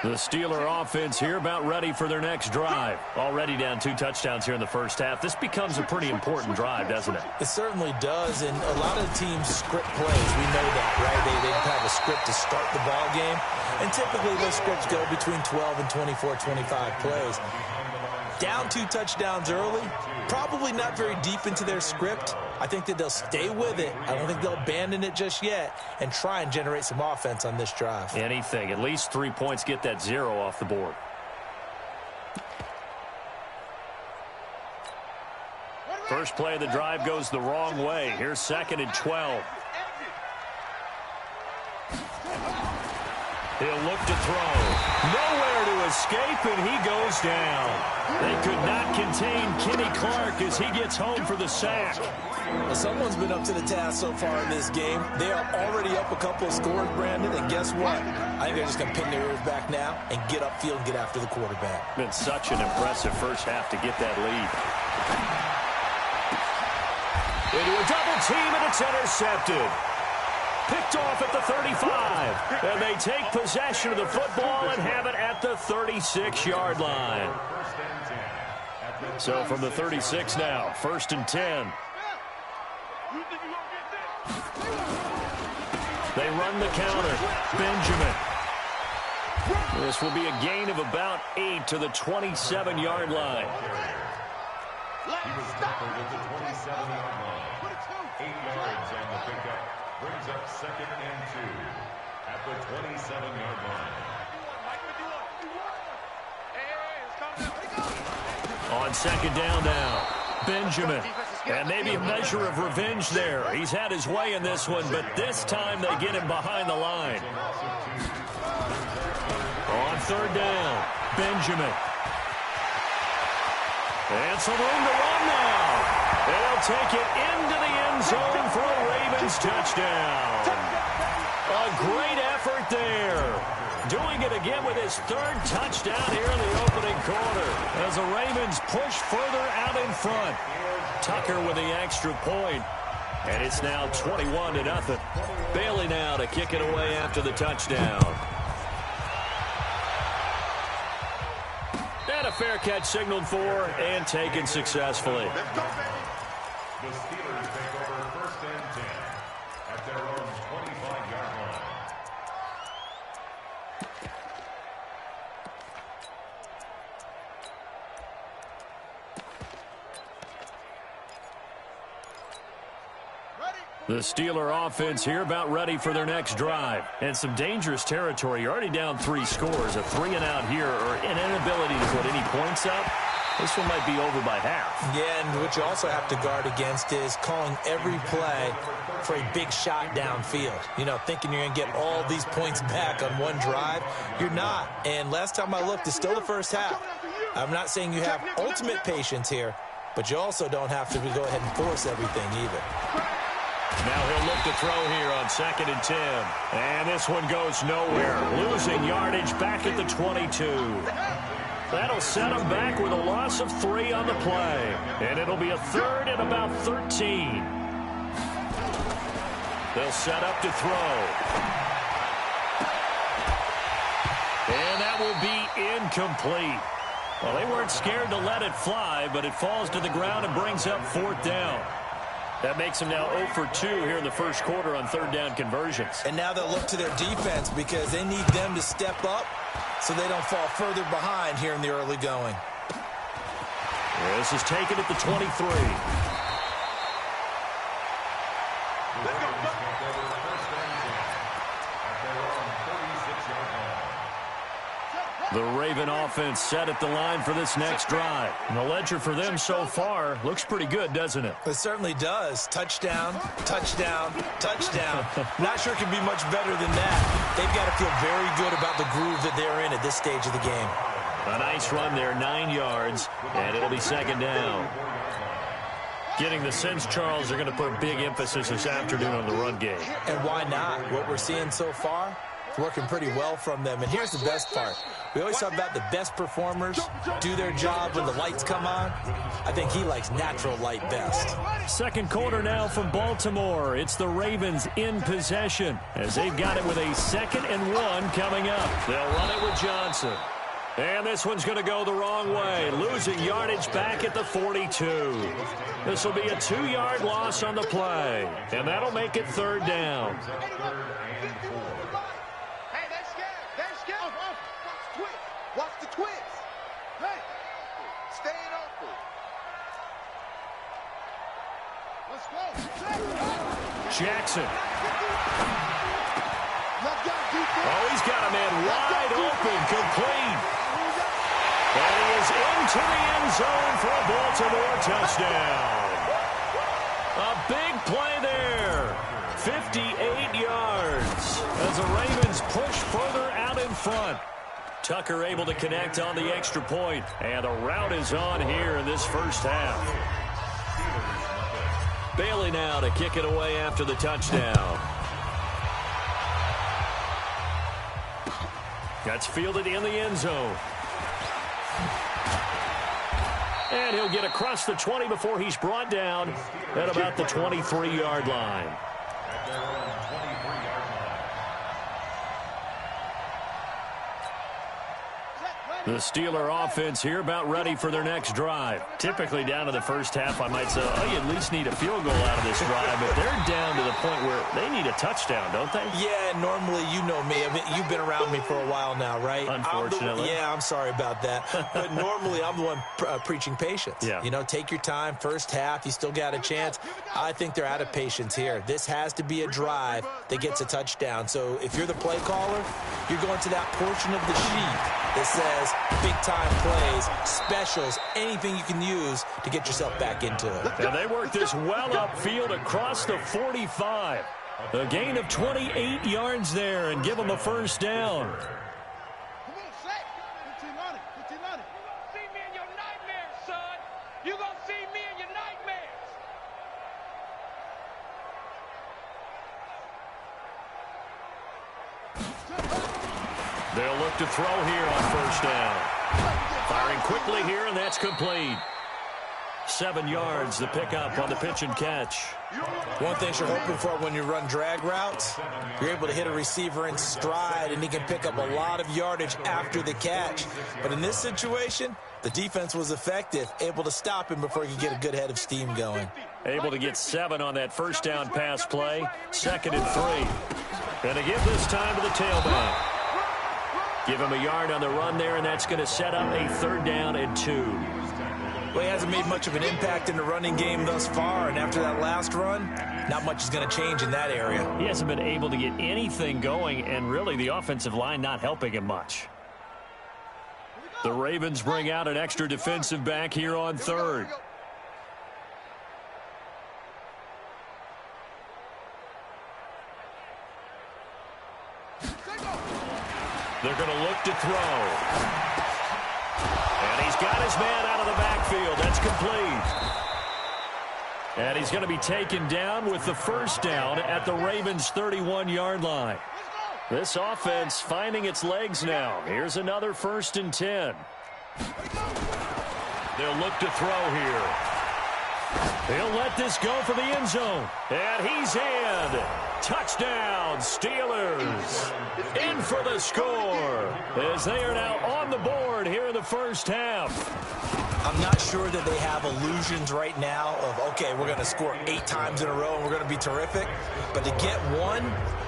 The Steeler offense here about ready for their next drive. Already down 2 touchdowns here in the first half. This becomes a pretty important drive, doesn't it? It certainly does, and a lot of teams script plays. We know that, right? They have a script to start the ball game, and typically those scripts go between 12 and 24, 25 plays. Down 2 touchdowns early, probably not very deep into their script. I think that they'll stay with it. I don't think they'll abandon it just yet and try and generate some offense on this drive. Anything. At least 3 points, get that 0 off the board. First play of the drive goes the wrong way. Here's 2nd and 12. He'll look to throw. Nowhere to escape, and he goes down. They could not contain Kenny Clark as he gets home for the sack. Well, someone's been up to the task so far in this game. They are already up a couple of scores, Brandon, and guess what? I think they're just going to pin their ears back now and get upfield and get after the quarterback. Been such an impressive first half to get that lead. Into a double team, and it's intercepted. Picked off at the 35. And they take possession of the football and have it at the 36-yard line. So from the 36 now, 1st and 10. They run the counter. Benjamin. This will be a gain of about 8 to the 27-yard line. He was tackled at the 27-yard line. 8 yards on the pickup. Brings up 2nd and 2 at the 27-yard line. On 2nd down now, Benjamin. And maybe a measure of revenge there. He's had his way in this one, but this time they get him behind the line. On 3rd down, Benjamin. And some room to run now. They'll take it into the end zone for a Ravens touchdown. A great effort there. Doing it again with his 3rd touchdown here in the opening quarter as the Ravens push further out in front. Tucker with the extra point, and it's now 21-0. Bailey now to kick it away after the touchdown. And a fair catch signaled for and taken successfully. The Steelers take over 1st and 10 at their own 25-yard line. The Steeler offense here about ready for their next drive. And some dangerous territory. You're already down 3 scores. A 3-and-out here or an inability to put any points up. This one might be over by half. Yeah, and what you also have to guard against is calling every play for a big shot downfield. You know, thinking you're going to get all these points back on one drive. You're not. And last time I looked, it's still the first half. I'm not saying you have ultimate patience here, but you also don't have to go ahead and force everything either. Now he'll look to throw here on 2nd and 10. And this one goes nowhere. Losing yardage back at the 22. That'll set him back with a loss of 3 on the play. And it'll be a 3rd and about 13. They'll set up to throw. And that will be incomplete. Well, they weren't scared to let it fly, but it falls to the ground and brings up 4th down. That makes them now 0 for 2 here in the first quarter on 3rd down conversions. And now they'll look to their defense because they need them to step up so they don't fall further behind here in the early going. This is taken at the 23. Let's go. The Raven offense set at the line for this next drive. And the ledger for them so far looks pretty good, doesn't it? It certainly does. Touchdown, touchdown, touchdown. Not sure it can be much better than that. They've got to feel very good about the groove that they're in at this stage of the game. A nice run there, 9 yards, and it'll be 2nd down. Getting the sense, Charles, are going to put big emphasis this afternoon on the run game. And why not? What we're seeing so far, working pretty well from them. And here's the best part. We always talk about the best performers do their job when the lights come on. I think he likes natural light best. Second quarter now from Baltimore. It's the Ravens in possession as they've got it with a 2nd and 1 coming up. They'll run it with Johnson. And this one's going to go the wrong way, losing yardage back at the 42. This will be a 2-yard loss on the play, and that'll make it 3rd down. Hey, they're scared. They're scared. Watch the twist. Hey, staying open. Let's go. Jackson. Oh, he's got a man wide open, complete. And he is into the end zone for a Baltimore touchdown. A big play there. 58 yards as the Ravens push further out in front. Tucker able to connect on the extra point, and the route is on here in this first half. Bailey now to kick it away after the touchdown. That's fielded in the end zone. And he'll get across the 20 before he's brought down at about the 23-yard line. The Steeler offense here about ready for their next drive. Typically down to the first half, I might say, oh, you at least need a field goal out of this drive. But they're down to the point where they need a touchdown, don't they? Yeah, normally, you know me. I mean, you've been around me for a while now, right? Unfortunately. I'm sorry about that. But normally, I'm the one preaching patience. Yeah. You know, take your time. First half, you still got a chance. I think they're out of patience here. This has to be a drive that gets a touchdown. So if you're the play caller, you're going to that portion of the sheet that says big-time plays, specials, anything you can use to get yourself back into it. And they work this well upfield across the 45. A gain of 28 yards there and give them a first down. Come on, Shaq. 1500. 1500. You're going to see me in your nightmares, son. You're going to see me in your nightmares. They'll look to throw here on first down. Firing quickly here, and that's complete. 7 yards, the pickup on the pitch and catch. One thing you're hoping for when you run drag routes, you're able to hit a receiver in stride, and he can pick up a lot of yardage after the catch. But in this situation, the defense was effective, able to stop him before he could get a good head of steam going. Able to get 7 on that first down pass play. 2nd and 3. And to give this time to the tailback. Give him a yard on the run there, and that's going to set up a 3rd down and 2. Well, he hasn't made much of an impact in the running game thus far, and after that last run, not much is going to change in that area. He hasn't been able to get anything going, and really the offensive line not helping him much. The Ravens bring out an extra defensive back here on 3rd. They're going to look to throw. And he's got his man out of the backfield. That's complete. And he's going to be taken down with the first down at the Ravens' 31-yard line. This offense finding its legs now. Here's another 1st and 10. They'll look to throw here. He'll let this go for the end zone. And he's in. Touchdown, Steelers. In for the score as they are now on the board here in the first half. I'm not sure that they have illusions right now of, okay, we're going to score 8 times in a row and we're going to be terrific. But to get 1,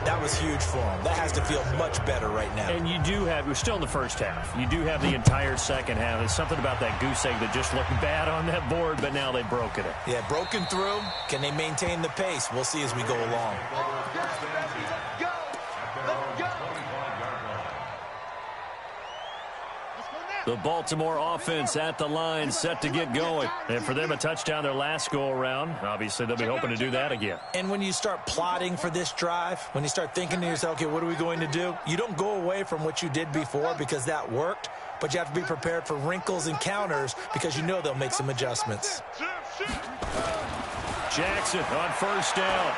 that was huge for them. That has to feel much better right now. And you do have, we're still in the first half. You do have the entire second half. There's something about that goose egg that just looked bad on that board, but now they've broken it. Yeah, broken through. Can they maintain the pace? We'll see as we go along. The Baltimore offense at the line, set to get going. And for them, a touchdown their last go-around. Obviously, they'll be hoping to do that again. And when you start plotting for this drive, when you start thinking to yourself, okay, what are we going to do? You don't go away from what you did before because that worked, but you have to be prepared for wrinkles and counters because you know they'll make some adjustments. Jackson on first down.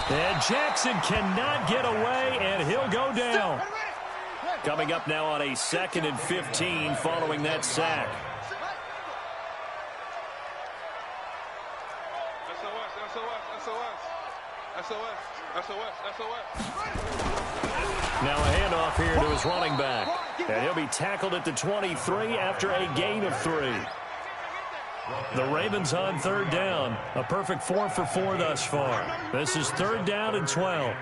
And Jackson cannot get away, and he'll go down. Coming up now on a 2nd and 15 following that sack. Now a handoff here to his running back. And he'll be tackled at the 23 after a gain of 3. The Ravens on 3rd down. A perfect 4 for 4 thus far. This is 3rd down and 12.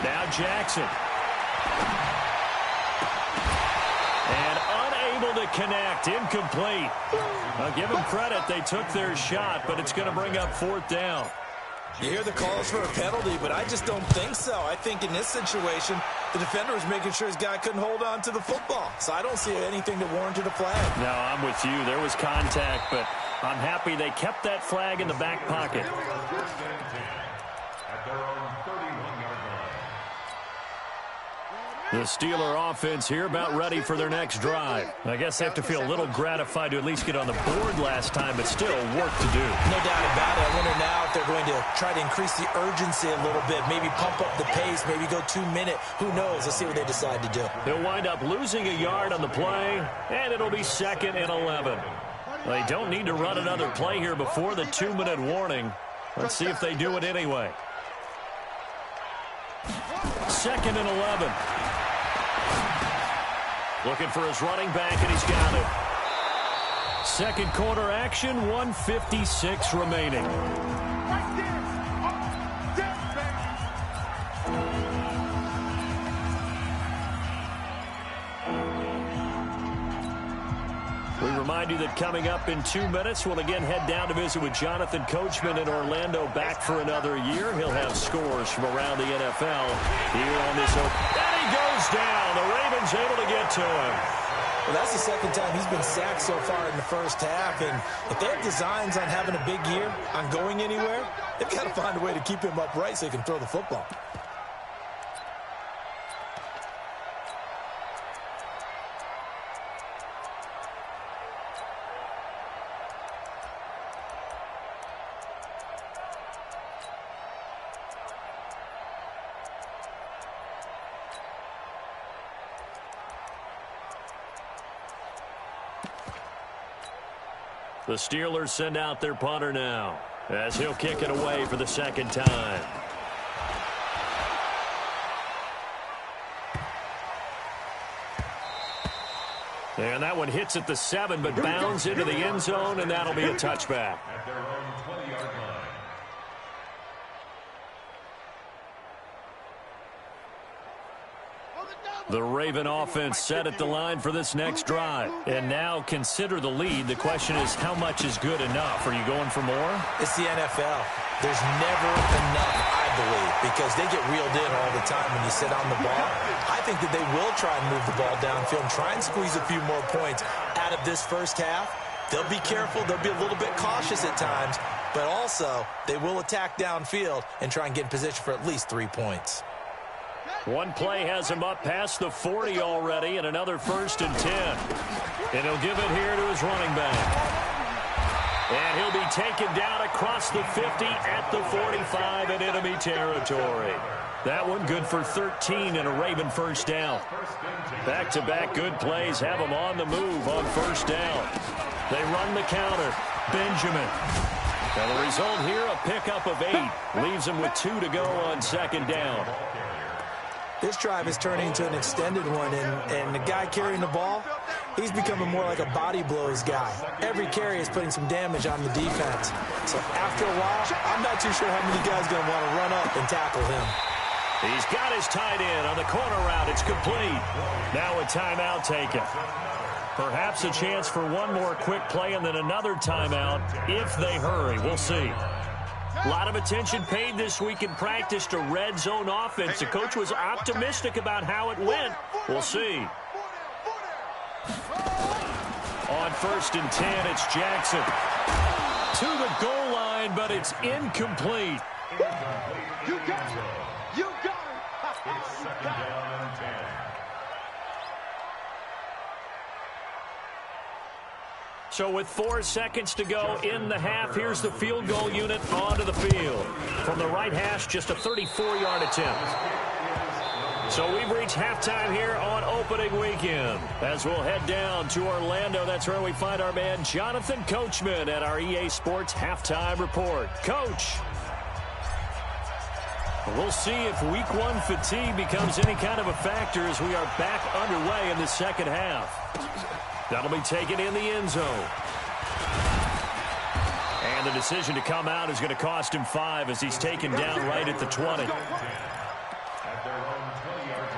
Now Jackson. And unable to connect. Incomplete. I'll give them credit. They took their shot, but it's going to bring up 4th down. You hear the calls for a penalty, but I just don't think so. I think in this situation, the defender was making sure his guy couldn't hold on to the football. So I don't see anything that warranted a flag. No, I'm with you. There was contact, but I'm happy they kept that flag in the back pocket. At their own 31-yard line. The Steeler offense here about ready for their next drive. I guess they have to feel a little gratified to at least get on the board last time, but still work to do. No doubt about it. I wonder now if they're going to try to increase the urgency a little bit, maybe pump up the pace, maybe go 2-minute. Who knows? Let's see what they decide to do. They'll wind up losing a yard on the play, and it'll be 2nd and 11. They don't need to run another play here before the 2-minute warning. Let's see if they do it anyway. 2nd and 11. Looking for his running back, and he's got it. 2nd quarter action, 1:56 remaining. We remind you that coming up in 2 minutes, we'll again head down to visit with Jonathan Coachman in Orlando, back for another year. He'll have scores from around the NFL here on this. And he goes down. The Ravens able to get to him. Well, that's the 2nd time he's been sacked so far in the first half. And if they have designs on having a big year, on going anywhere, they've got to find a way to keep him upright so he can throw the football. The Steelers send out their punter now, as he'll kick it away for the 2nd time. And that one hits at the 7, but bounds into the end zone, and that'll be a touchback. At their own 20-yard line. The Raven offense set at the line for this next drive. And now consider the lead. The question is, how much is good enough? Are you going for more? It's the NFL. There's never enough, I believe, because they get reeled in all the time when you sit on the ball. I think that they will try and move the ball downfield and try and squeeze a few more points out of this first half. They'll be careful. They'll be a little bit cautious at times, but also they will attack downfield and try and get in position for at least 3 points. One play has him up past the 40 already, and another 1st and 10. And he'll give it here to his running back. And he'll be taken down across the 50 at the 45 in enemy territory. That one good for 13 and a Raven 1st down. Back-to-back good plays have them on the move on 1st down. They run the counter. Benjamin. And the result here, a pickup of 8. Leaves them with 2 to go on 2nd down. This drive is turning into an extended one, and the guy carrying the ball, he's becoming more like a body blows guy. Every carry is putting some damage on the defense. So after a while, I'm not too sure how many guys are going to want to run up and tackle him. He's got his tight end on the corner route. It's complete. Now a timeout taken. Perhaps a chance for one more quick play and then another timeout if they hurry. We'll see. A lot of attention paid this week in practice to red zone offense. The coach was optimistic about how it went. We'll see. On 1st and 10, it's Jackson. To the goal line, but it's incomplete. It's second down and 10. So with 4 seconds to go in the half, here's the field goal unit onto the field. From the right hash, just a 34-yard attempt. So we've reached halftime here on opening weekend. As we'll head down to Orlando, that's where we find our man Jonathan Coachman at our EA Sports Halftime Report. Coach. We'll see if week 1 fatigue becomes any kind of a factor as we are back underway in the second half. That'll be taken in the end zone. And the decision to come out is going to cost him 5 as he's taken down right at the 20. At their own 20-yard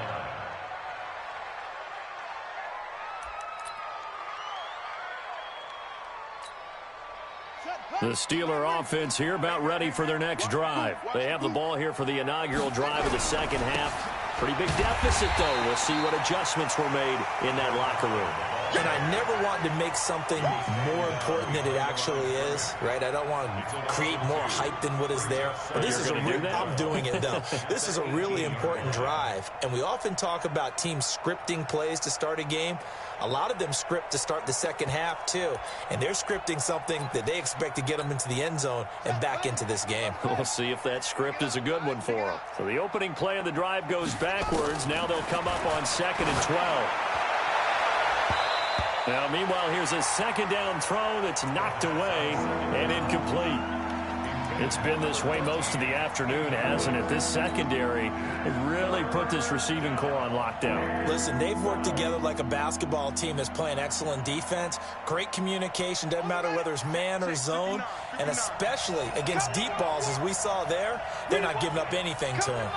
line. The Steeler offense here about ready for their next drive. They have the ball here for the inaugural drive of the second half. Pretty big deficit, though. We'll see what adjustments were made in that locker room. And I never want to make something more important than it actually is, right? I don't want to create more hype than what is there. But this is I'm doing it, though. This is a really important drive. And we often talk about teams scripting plays to start a game. A lot of them script to start the second half, too. And they're scripting something that they expect to get them into the end zone and back into this game. We'll see if that script is a good one for them. So the opening play of the drive goes backwards. Now they'll come up on 2nd and 12. Now, meanwhile, here's a second down throw that's knocked away and incomplete. It's been this way most of the afternoon, hasn't it? This secondary really put this receiving core on lockdown. Listen, they've worked together like a basketball team that's playing excellent defense. Great communication, doesn't matter whether it's man or zone. And especially against deep balls, as we saw there, they're not giving up anything to him.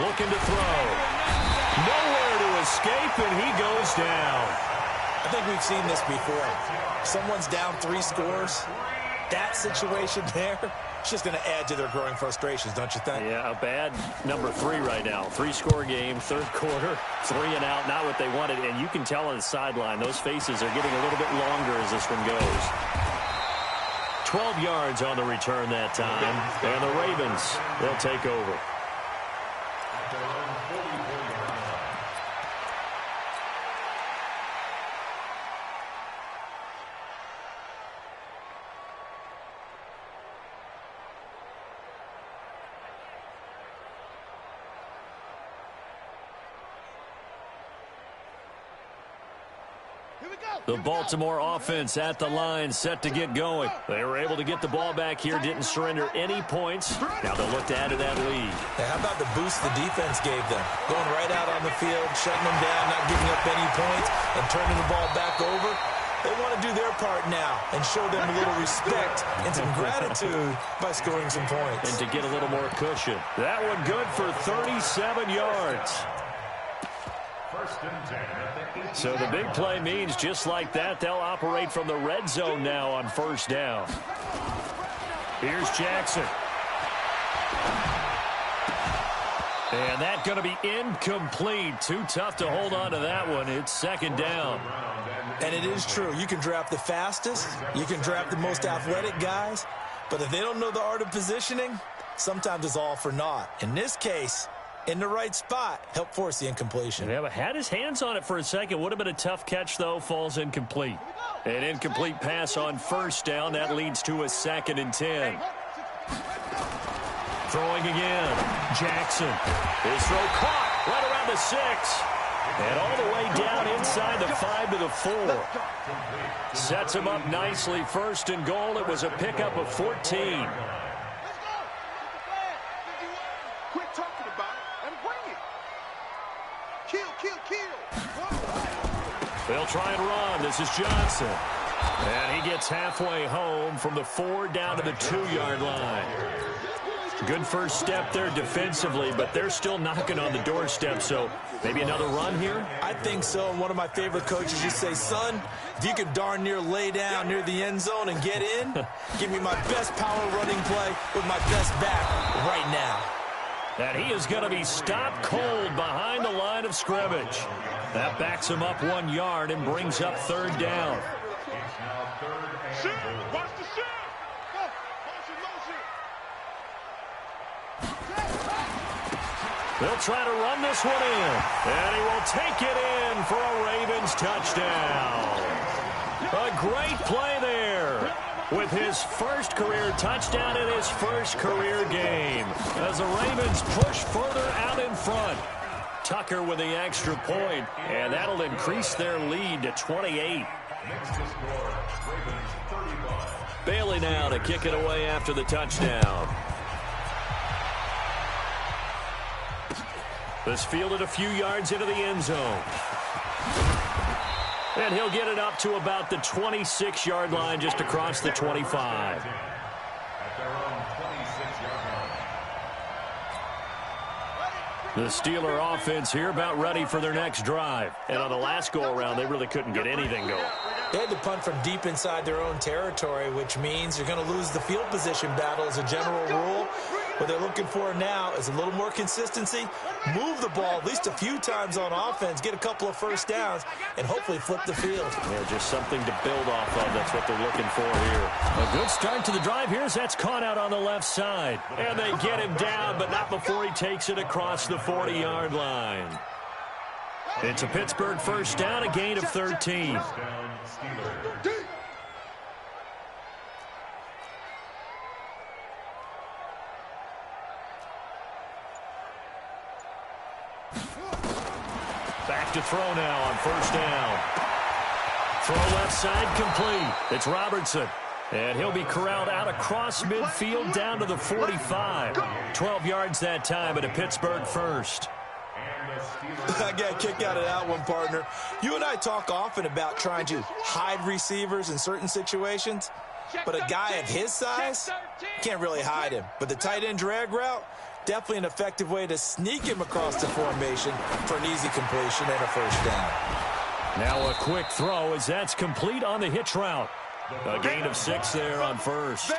Looking to throw. Nowhere to escape, and he goes down. I think we've seen this before. Someone's down 3 scores. That situation there, it's just going to add to their growing frustrations, don't you think? Yeah, a bad number 3 right now. 3-score game, third quarter, 3 and out, not what they wanted. And you can tell on the sideline, those faces are getting a little bit longer as this one goes. 12 yards on the return that time. And the Ravens, they'll take over. The Baltimore offense at the line, set to get going. They were able to get the ball back here, didn't surrender any points. Now they'll look to add to that lead. Hey, how about the boost the defense gave them? Going right out on the field, shutting them down, not giving up any points, and turning the ball back over. They want to do their part now and show them a little respect and some gratitude by scoring some points. And to get a little more cushion. That one good for 37 yards. So the big play means just like that, they'll operate from the red zone now on first down. Here's Jackson. And that's going to be incomplete. Too tough to hold on to that one. It's second down. And it is true. You can draft the fastest. You can draft the most athletic guys. But if they don't know the art of positioning, sometimes it's all for naught. In this case, in the right spot, help force the incompletion. Yeah, but had his hands on it for a second. Would have been a tough catch, though. Falls incomplete. An incomplete pass on first down. That leads to a 2nd and 10. Throwing again. Jackson. His throw caught right around the 6. And all the way down inside the 5 to the 4. Sets him up nicely. 1st and goal. It was a pickup of 14. They'll try and run. This is Johnson. And he gets halfway home from the 4 down to the 2-yard line. Good first step there defensively, but they're still knocking on the doorstep, so maybe another run here? I think so. And one of my favorite coaches used to say, son, if you can darn near lay down near the end zone and get in, give me my best power running play with my best back right now. And he is going to be stopped cold behind the line of scrimmage. That backs him up 1 yard and brings up 3rd down. Watch the shot. They'll try to run this one in. And he will take it in for a Ravens touchdown. A great play there. With his first career touchdown in his first career game. As the Ravens push further out in front. Tucker with the extra point, and that'll increase their lead to 28. Next to score, Ravens 35. Bailey now to kick it away after the touchdown. This fielded a few yards into the end zone. And he'll get it up to about the 26-yard line, just across the 25. At their own 26-yard line. The Steeler offense here about ready for their next drive. And on the last go-around, they really couldn't get anything going. They had to punt from deep inside their own territory, which means you're going to lose the field position battle as a general rule. What they're looking for now is a little more consistency, move the ball at least a few times on offense, get a couple of first downs, and hopefully flip the field. Yeah, just something to build off of. That's what they're looking for here. A good start to the drive here as that's caught out on the left side. And they get him down, but not before he takes it across the 40-yard line. It's a Pittsburgh first down, a gain of 13. Down Steelers. Back to throw now on first down. Throw left side complete. It's Robertson. And he'll be corralled out across midfield down to the 45. 12 yards that time at a Pittsburgh first. I got a kick out of that one, partner. You and I talk often about trying to hide receivers in certain situations, but a guy of his size can't really hide him. But the tight end drag route, definitely an effective way to sneak him across the formation for an easy completion and a first down. Now a quick throw as that's complete on the hitch route. A gain of 6 there on first.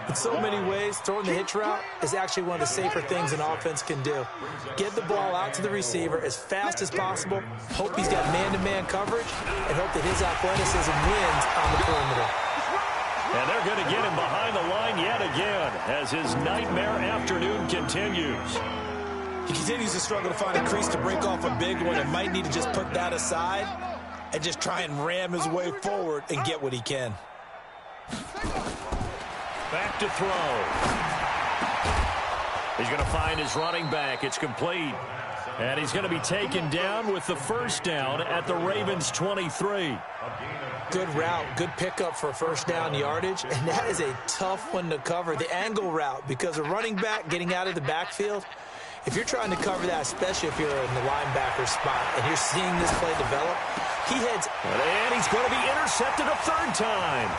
In so many ways, throwing the hitch route is actually one of the safer things an offense can do. Get the ball out to the receiver as fast as possible, hope he's got man-to-man coverage, and hope that his athleticism wins on the perimeter. And they're going to get him behind the line yet again as his nightmare afternoon continues. He continues to struggle to find a crease to break off a big one and might need to just put that aside and just try and ram his way forward and get what he can. Back to throw. He's going to find his running back. It's complete. And he's going to be taken down with the first down at the Ravens 23. Good route, good pickup for first down yardage, and that is a tough one to cover, the angle route, because a running back getting out of the backfield, if you're trying to cover that, especially if you're in the linebacker spot and you're seeing this play develop, he heads. And he's going to be intercepted a third time.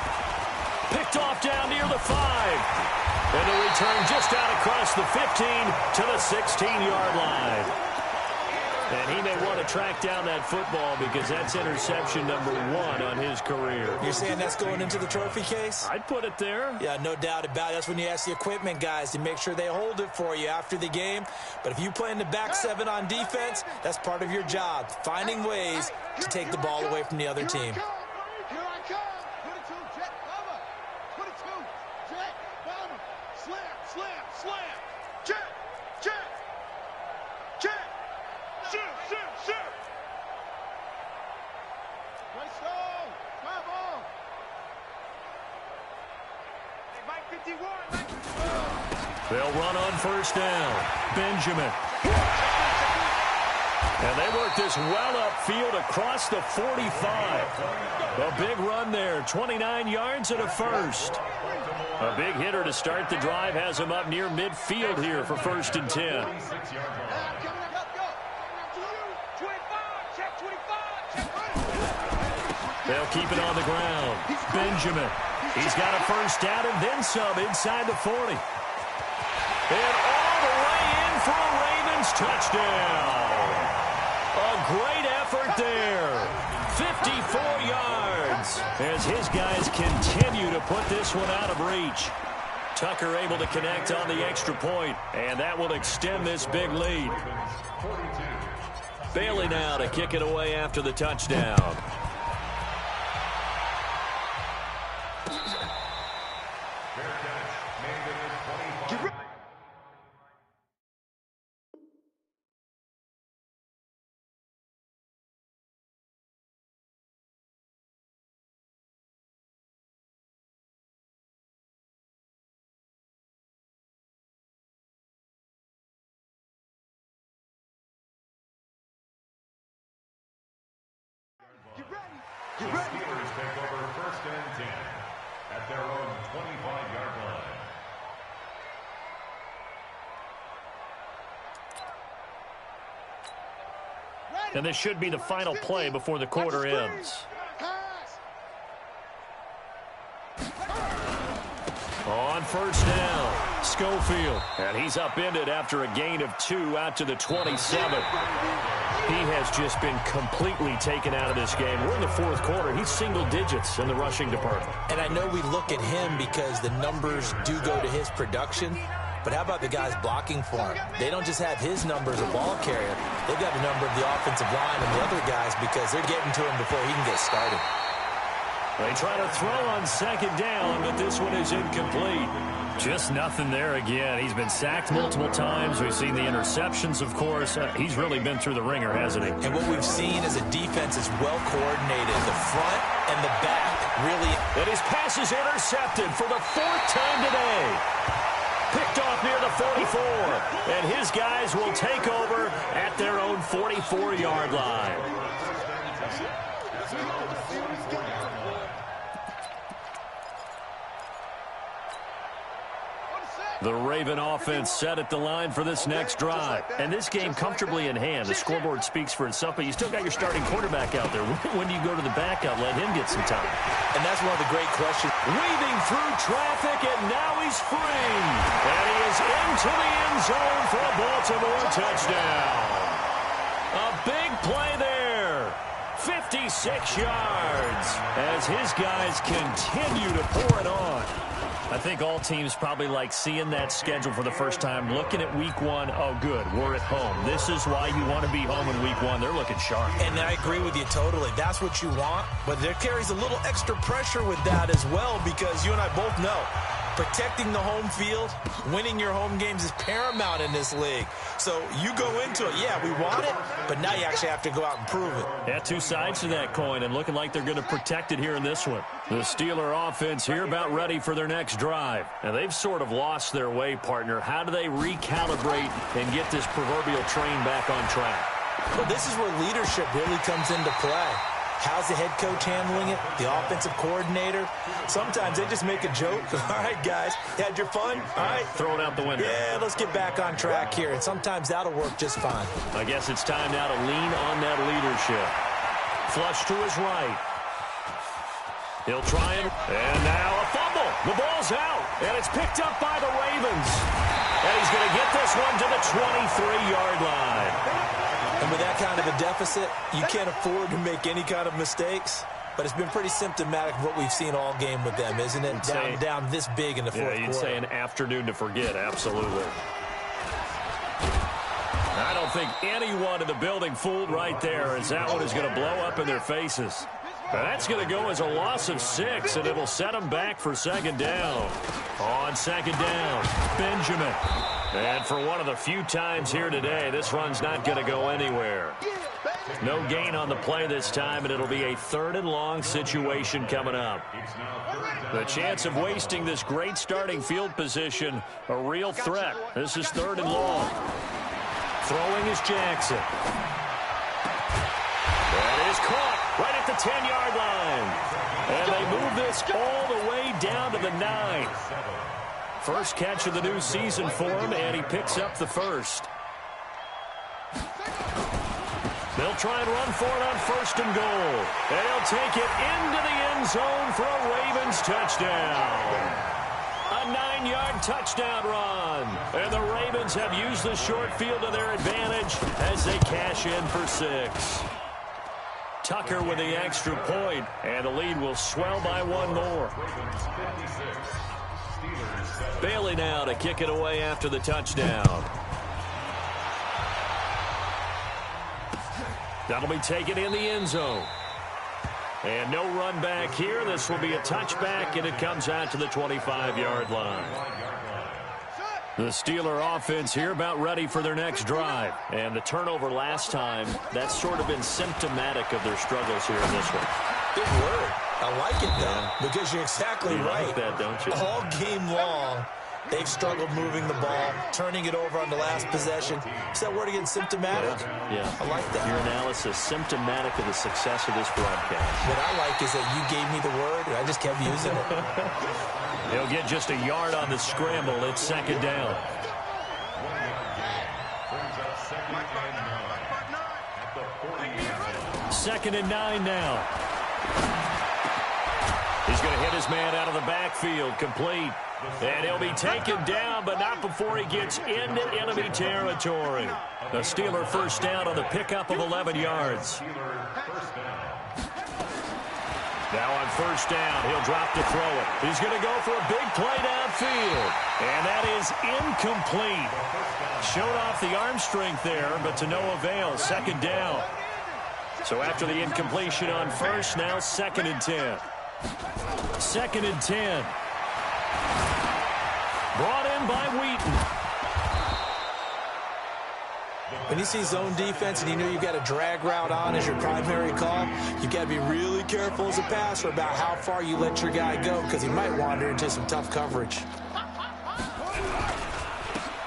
Picked off down near the 5. And the return just out across the 15 to the 16-yard line. And he may want to track down that football because that's interception number 1 on his career. You're saying that's going into the trophy case? I'd put it there. Yeah, no doubt about it. That's when you ask the equipment guys to make sure they hold it for you after the game. But if you play in the back 7 on defense, that's part of your job, finding ways to take the ball away from the other team. Here I come. 22, jet, cover. 22, jet, bomber. Slam. Jet. Shoot. Right stone. Come on. Hey, Mike 51. They'll run on first down. Benjamin. And they work this well upfield across the 45. A big run there, 29 yards and a first. A big hitter to start the drive has him up near midfield here for first and 10. They'll keep it on the ground. Benjamin. He's got a first down and then some inside the 40. And all the way in for a Ravens touchdown. A great effort there. 54 yards as his guys continue to put this one out of reach. Tucker able to connect on the extra point, and that will extend this big lead. Bailey now to kick it away after the touchdown. The Steelers take over 1st and 10 at their own 25-yard line. And this should be the final play before the quarter ends. On 1st down, Schofield. And he's upended after a gain of 2 out to the 27. He has just been completely taken out of this game. We're in the 4th quarter. He's single digits in the rushing department. And I know we look at him because the numbers do go to his production. But how about the guys blocking for him? They don't just have his number as a ball carrier. They've got the number of the offensive line and the other guys because they're getting to him before he can get started. They try to throw on 2nd down, but this one is incomplete. Just nothing there again. He's been sacked multiple times. We've seen the interceptions, of course. He's really been through the ringer, hasn't he? And what we've seen as a defense is well coordinated. The front and the back really. And his pass is intercepted for the 4th time today. Picked off near the 44. And his guys will take over at their own 44-yard line. The Raven offense set at the line for this next drive. And this game comfortably in hand. The scoreboard speaks for itself, but you still got your starting quarterback out there. When do you go to the backup? Let him get some time. And that's one of the great questions. Weaving through traffic, and now he's free. And he is into the end zone for a Baltimore touchdown. A big play there. 56 yards as his guys continue to pour it on. I think all teams probably like seeing that schedule for the first time, looking at week 1. Oh, good, we're at home. This is why you want to be home in week 1. They're looking sharp. And I agree with you totally. That's what you want, but there carries a little extra pressure with that as well because you and I both know protecting the home field, winning your home games is paramount in this league. So you go into it, yeah, we want it, but now you actually have to go out and prove it. Yeah, 2 sides to that coin, and looking like they're going to protect it here in this one. The Steeler offense here about ready for their next drive. And they've sort of lost their way, partner. How do they recalibrate and get this proverbial train back on track? Well, this is where leadership really comes into play. How's the head coach handling it? The offensive coordinator? Sometimes they just make a joke. All right, guys, you had your fun? All right. Throw it out the window. Yeah, let's get back on track here. And sometimes that'll work just fine. I guess it's time now to lean on that leadership. Flush to his right. He'll try and now a fumble. The ball's out, and it's picked up by the Ravens. And he's going to get this one to the 23-yard line. And with that kind of a deficit, you can't afford to make any kind of mistakes. But it's been pretty symptomatic of what we've seen all game with them, isn't it? Down this big in the 4th quarter. Yeah, you'd say an afternoon to forget, absolutely. I don't think anyone in the building fooled right there, as that one is going to blow up in their faces. That's going to go as a loss of 6, and it'll set them back for 2nd down. On 2nd down, Benjamin. And for one of the few times here today, this run's not going to go anywhere. No gain on the play this time, and it'll be a 3rd and long situation coming up. The chance of wasting this great starting field position, a real threat. This is 3rd and long. Throwing is Jackson. That is caught right at the 10-yard line. And they move this all the way down to the 9. First catch of the new season for him, and he picks up the first. They'll try and run for it on 1st and goal. And he'll take it into the end zone for a Ravens touchdown. A 9-yard touchdown run. And the Ravens have used the short field to their advantage as they cash in for 6. Tucker with the extra point, and the lead will swell by 1 more. Bailey now to kick it away after the touchdown. That'll be taken in the end zone. And no run back here. This will be a touchback, and it comes out to the 25-yard line. The Steeler offense here about ready for their next drive. And the turnover last time, that's sort of been symptomatic of their struggles here in this one. Good word. I like it, though, because you're exactly right. You like that, don't you? All game long, They've struggled moving the ball, turning it over on the last possession. Is that word again, symptomatic? Yeah. I like that. Your analysis, symptomatic of the success of this broadcast. What I like is that you gave me the word, and I just kept using it. He'll get just a yard on the scramble. It's second down. Second and 9 now. He's going to hit his man out of the backfield, complete. And he'll be taken down, but not before he gets into enemy territory. The Steeler first down on the pickup of 11 yards. Now on first down, he'll drop to throw it. He's going to go for a big play downfield. And that is incomplete. Showed off the arm strength there, but to no avail. Second down. So after the incompletion on first, now second and 10. Second and 10. Brought in by Wheaton. When you see zone defense and you know you've got a drag route on as your primary call, you've got to be really careful as a passer about how far you let your guy go because he might wander into some tough coverage.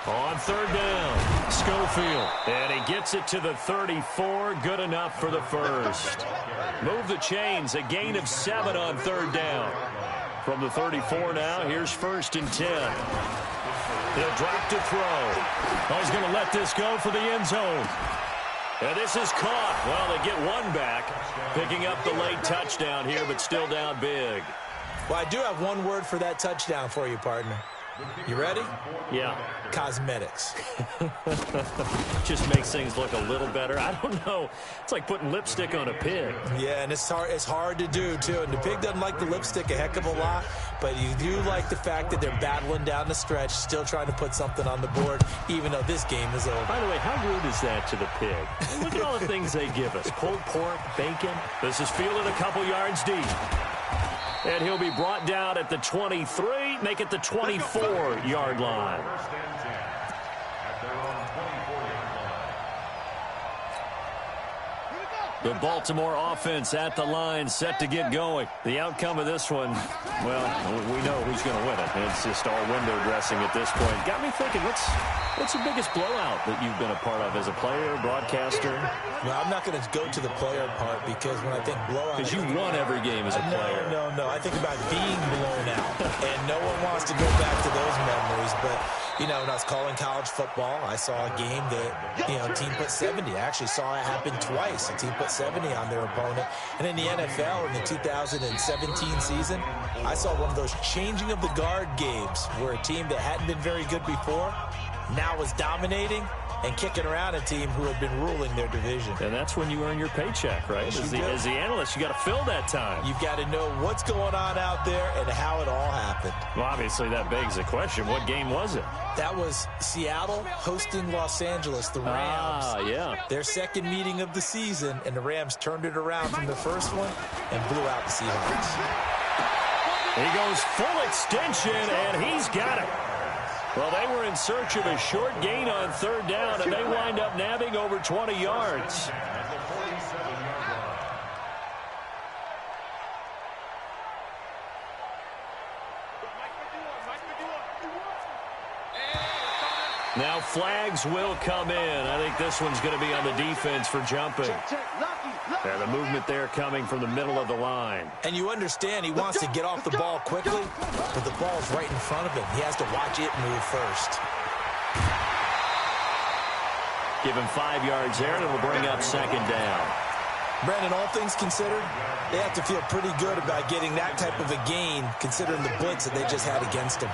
On third down, Schofield. And he gets it to the 34. Good enough for the first. Move the chains. A gain of 7 on third down. From the 34 now, here's first and 10. He'll drop to throw. Oh, he's going to let this go for the end zone. And this is caught. Well, they get one back. Picking up the late touchdown here, but still down big. Well, I do have one word for that touchdown for you, partner. You ready? Yeah. Cosmetics. Just makes things look a little better. I don't know. It's like putting lipstick on a pig. Yeah, and it's hard to do, too. And the pig doesn't like the lipstick a heck of a lot, but you do like the fact that they're battling down the stretch, still trying to put something on the board, even though this game is over. By the way, how rude is that to the pig? Look at all the things they give us. Pulled pork, bacon. This is fielded a couple yards deep. And he'll be brought down at the 23, make it the 24-yard line. The Baltimore offense at the line, set to get going. The outcome of this one, well, we know who's going to win it. It's just all window dressing at this point. Got me thinking, what's the biggest blowout that you've been a part of as a player, broadcaster? Well, I'm not going to go to the player part because when I think blowout... Because you won every game as a player. No. I think about being blown out. And no one wants to go back to those memories. But, you know, when I was calling college football, I saw a game that, you know, a team put 70. I actually saw it happen twice. A team put 70 on their opponent. And in the NFL, in the 2017 season, I saw one of those changing of the guard games where a team that hadn't been very good before now was dominating and kicking around a team who had been ruling their division. And that's when you earn your paycheck, right? As the analyst, you got to fill that time. You've got to know what's going on out there and how it all happened. Well, obviously, that begs the question, what game was it? That was Seattle hosting Los Angeles, the Rams. Yeah. Their second meeting of the season, and the Rams turned it around from the first one and blew out the Seahawks. He goes full extension, and he's got it. Well, they were in search of a short gain on third down, and they wind up nabbing over 20 yards. Now flags will come in. I think this one's going to be on the defense for jumping. And the movement there coming from the middle of the line. And you understand he wants to get off the ball quickly, but the ball's right in front of him. He has to watch it move first. Give him 5 yards there, and it'll bring up second down. Brandon, all things considered, they have to feel pretty good about getting that type of a gain, considering the blitz that they just had against them.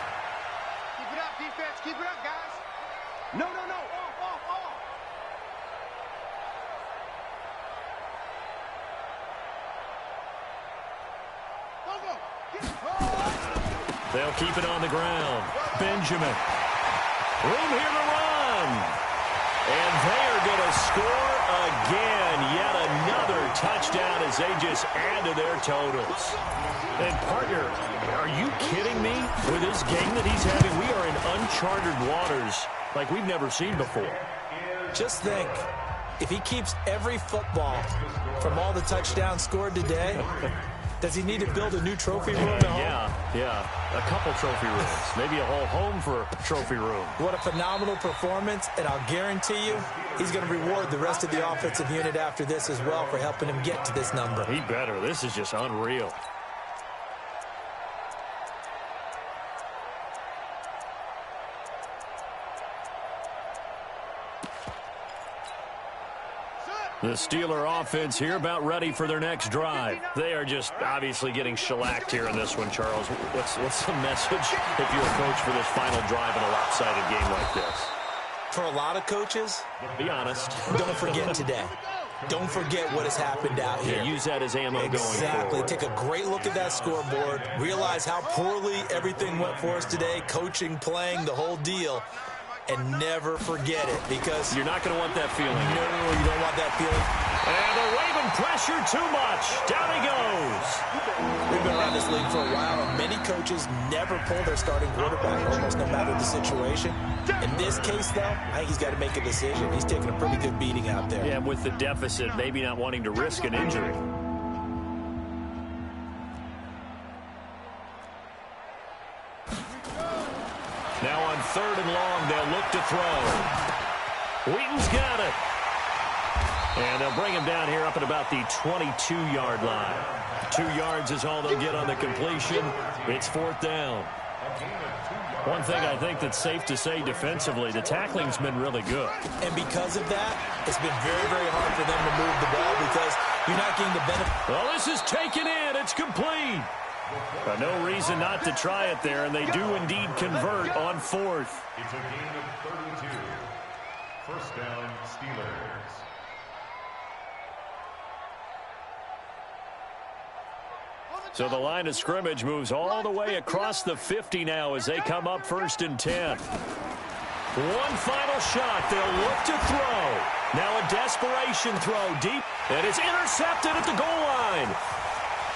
Keep it up, defense. Keep it up, guys. No. Off. They'll keep it on the ground. Benjamin. Room here to run. And they are going to score again. Yet another touchdown as they just add to their totals. And, partner, are you kidding me? With this game that he's having, we are in uncharted waters like we've never seen before. Just think, if he keeps every football from all the touchdowns scored today, Does he need to build a new trophy room at home? Yeah. A couple trophy rooms. Maybe a whole home for a trophy room. What a phenomenal performance, and I'll guarantee you he's going to reward the rest of the offensive unit after this as well for helping him get to this number. He better. This is just unreal. The Steeler offense here about ready for their next drive. They are just obviously getting shellacked here in this one, Charles. What's the message if you're a coach for this final drive in a lopsided game like this? For a lot of coaches, be honest. Don't forget today. Don't forget what has happened out here. Yeah, use that as ammo going forward. Exactly. Take a great look at that scoreboard. Realize how poorly everything went for us today. Coaching, playing, the whole deal. And never forget it, because you're not going to want that feeling. No, you don't want that feeling. And the Raven pressure too much. Down he goes. We've been around this league for a while, and many coaches never pull their starting quarterback, almost no matter the situation. In this case, though, I think he's got to make a decision. He's taking a pretty good beating out there. Yeah, with the deficit, maybe not wanting to risk an injury. Now on 3rd and long, they'll look to throw. Wheaton's got it. And they'll bring him down here up at about the 22-yard line. 2 yards is all they'll get on the completion. It's 4th down. One thing I think that's safe to say defensively, the tackling's been really good. And because of that, it's been very, very hard for them to move the ball because you're not getting the benefit. Well, this is taken in. It's complete. But no reason not to try it there, and they do indeed convert on 4th. It's a gain of 32. 1st down, Steelers. So the line of scrimmage moves all the way across the 50 now as they come up 1st and 10. One final shot. They'll look to throw. Now a desperation throw deep, and it's intercepted at the goal line.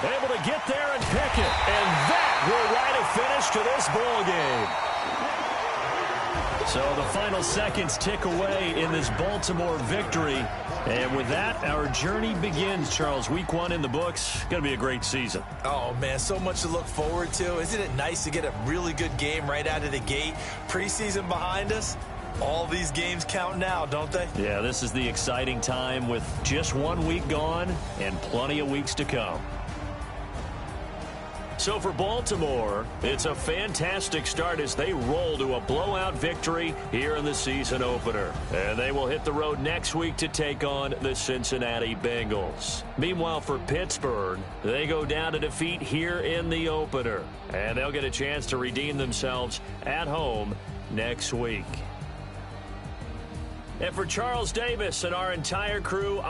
Able to get there and pick it. And that will write a finish to this ball game. So the final seconds tick away in this Baltimore victory. And with that, our journey begins, Charles. Week 1 in the books. Going to be a great season. Oh, man, so much to look forward to. Isn't it nice to get a really good game right out of the gate? Preseason behind us. All these games count now, don't they? Yeah, this is the exciting time with just 1 week gone and plenty of weeks to come. So for Baltimore, it's a fantastic start as they roll to a blowout victory here in the season opener. And they will hit the road next week to take on the Cincinnati Bengals. Meanwhile, for Pittsburgh, they go down to defeat here in the opener. And they'll get a chance to redeem themselves at home next week. And for Charles Davis and our entire crew...